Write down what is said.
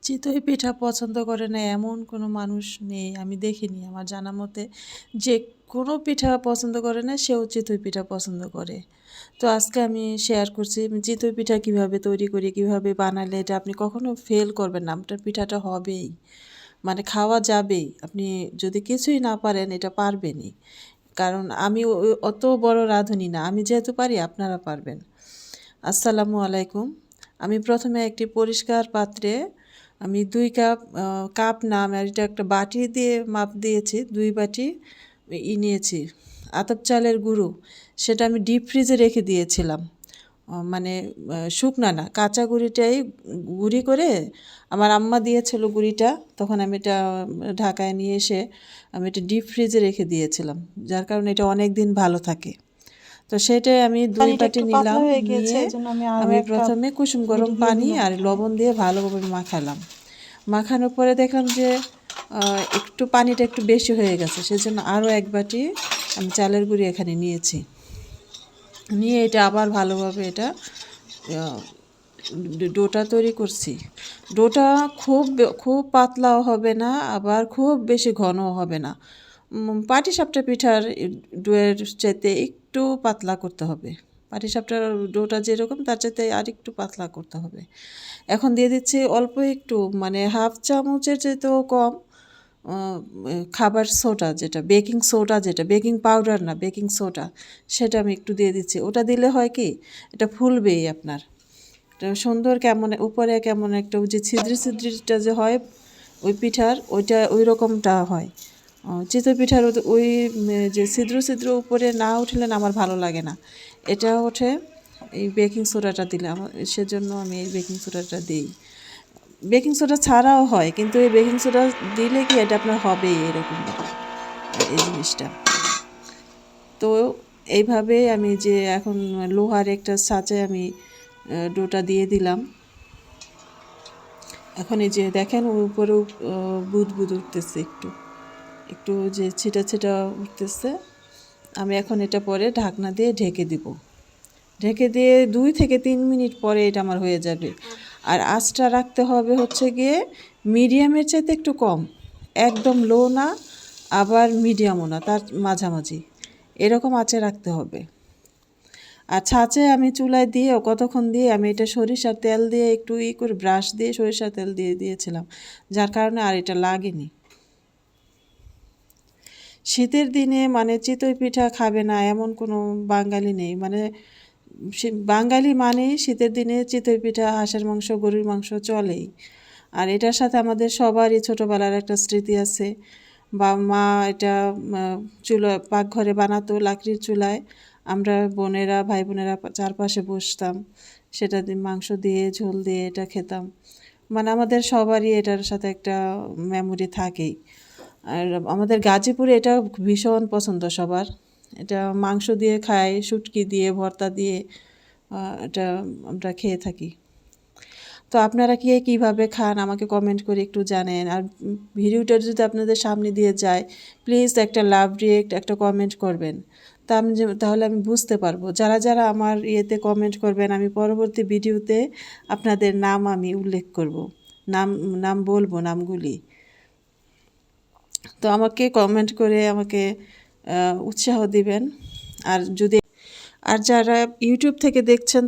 চিতই পিঠা পছন্দ করে না এমন কোনো মানুষ নেই, আমি দেখিনি আমার জানা মতে। যে কোনো পিঠা পছন্দ করে না সেও চিতই পিঠা পছন্দ করে। তো আজকে আমি শেয়ার করছি আমি চিতই পিঠা কিভাবে তৈরি করি, কিভাবে বানালে এটা আপনি কখনো ফেল করবেন না, আপনার পিঠাটা হবেই, মানে খাওয়া যাবেই। আপনি যদি কিছুই না পারেন এটা পারবেনই, কারণ আমি অত বড় রাঁধুনি না, আমি যেহেতু পারি আপনারা পারবেন। আসসালামু আলাইকুম। আমি প্রথমে একটি পরিষ্কার পাত্রে আমি 2 কাপ, কাপ না, আমি এটা একটা বাটি দিয়ে মাপ দিয়েছি, 2 বাটি নিয়েছি আতপ চালের গুঁড়ো। সেটা আমি ডিপ ফ্রিজে রেখে দিয়েছিলাম, মানে শুকনা না, কাঁচা গুঁড়িটাই গুঁড়ি করে আমার আম্মা দিয়েছিল গুঁড়িটা, তখন আমি এটা ঢাকায় নিয়ে এসে আমি এটা ডিপ ফ্রিজে রেখে দিয়েছিলাম, যার কারণে এটা অনেক দিন ভালো থাকে। তো সেটাই আমি 2 পানিটা বাটি একটু পাতলা নিলাম, হয়ে গিয়েছে, নিয়ে এজন্য আমি আরো আমি এক কাপ প্রথমে কুসুম দুধ গরম দিয়ে পানি দিলাম আর এখানে। লবণ দিয়ে ভালোভাবে মাখালাম। মাখানোর পরে দেখলাম যে একটু পানিটা একটু বেশি হয়ে গেছে, সেজন্য আরও 1 বাটি আমি চালের গুঁড়ি এখানে নিয়েছি। নিয়ে এটা আবার ভালোভাবে এটা ডোটা তৈরি করছি। ডোটা খুব পাতলাও হবে না, আবার খুব বেশি ঘনও হবে না। পাটিসাপটা পিঠার ডোয়ের চাইতে একটু পাতলা করতে হবে। পাটিসাপটার ডোটা যেরকম তার চাইতে আর একটু পাতলা করতে হবে। এখন দিয়ে দিচ্ছি অল্প একটু, মানে হাফ চামচের চাইতেও কম খাবার সোডা, যেটা বেকিং সোডা, যেটা বেকিং পাউডার না, বেকিং সোডা, সেটা আমি একটু দিয়ে দিচ্ছি। ওটা দিলে হয় কি, এটা ফুলবেই আপনার। এটা সুন্দর কেমন উপরে কেমন একটা ওই যে ছিদ্রিটা যে হয় ওই পিঠার, ওইটা ওই রকমটা হয়। চিতই পিঠার ওই যে ছিদ্র উপরে না উঠলে না আমার ভালো লাগে না, এটা ওঠে এই বেকিং সোডাটা দিলে। আমার সেজন্য আমি এই বেকিং সোডাটা দিই। বেকিং সোডা ছাড়াও হয়, কিন্তু এই বেকিং সোডা দিলে কি এটা আপনার হবেই এরকম এই জিনিসটা। তো এইভাবে আমি যে এখন লোহার একটা ছাঁচে আমি ডোটা দিয়ে দিলাম। এখন এই যে দেখেন ওর উপরেও বুদবুদ উঠতেছে, একটু একটু যে ছিটা ছিটা উঠতেছে। আমি এখন এটা পরে ঢাকনা দিয়ে ঢেকে দিব। ঢেকে দিয়ে 2 থেকে 3 মিনিট পরে এটা আমার হয়ে যাবে। আর আঁচটা রাখতে হবে হচ্ছে গিয়ে মিডিয়ামের চাইতে একটু কম, একদম লো না আবার মিডিয়ামও না, তার মাঝামাঝি এরকম আঁচে রাখতে হবে। আর ছাঁচে আমি চুলায় দিয়ে কতক্ষণ দিয়ে আমি এটা সরিষার তেল দিয়ে একটু করে ব্রাশ দিয়ে সরিষার তেল দিয়ে দিয়েছিলাম, যার কারণে আর এটা লাগেনি। শীতের দিনে মানে চিতই পিঠা খাবে না এমন কোনো বাঙালি নেই, মানে বাঙালি মানেই শীতের দিনে চিতই পিঠা, হাঁসের মাংস, গরুর মাংস চলেই। আর এটার সাথে আমাদের সবারই ছোটোবেলার একটা স্মৃতি আছে। বা মা এটা পাকঘরে বানাতো লাকড়ির চুলায়, আমরা বোনেরা ভাই বোনেরা চারপাশে বসতাম, সেটা দিয়ে মাংস দিয়ে ঝোল দিয়ে এটা খেতাম। মানে আমাদের সবারই এটার সাথে একটা মেমোরি থাকেই। আর আমাদের গাজীপুরে এটা ভীষণ পছন্দ সবার। এটা মাংস দিয়ে খাই, শুটকি দিয়ে, ভর্তা দিয়ে এটা আমরা খেয়ে থাকি। তো আপনারা কীভাবে খান আমাকে কমেন্ট করে একটু জানেন। আর ভিডিওটা যদি আপনাদের সামনে দিয়ে যায়, প্লিজ একটা লাভ রিয়েক্ট, একটা কমেন্ট করবেন। তাহলে আমি বুঝতে পারবো। যারা আমার ইয়েতে কমেন্ট করবেন, আমি পরবর্তী ভিডিওতে আপনাদের নাম আমি উল্লেখ করব, নাম বলবো, নামগুলি। তো আমাকে কমেন্ট করে আমাকে উৎসাহ দিবেন। আর যারা ইউটিউব থেকে দেখছেন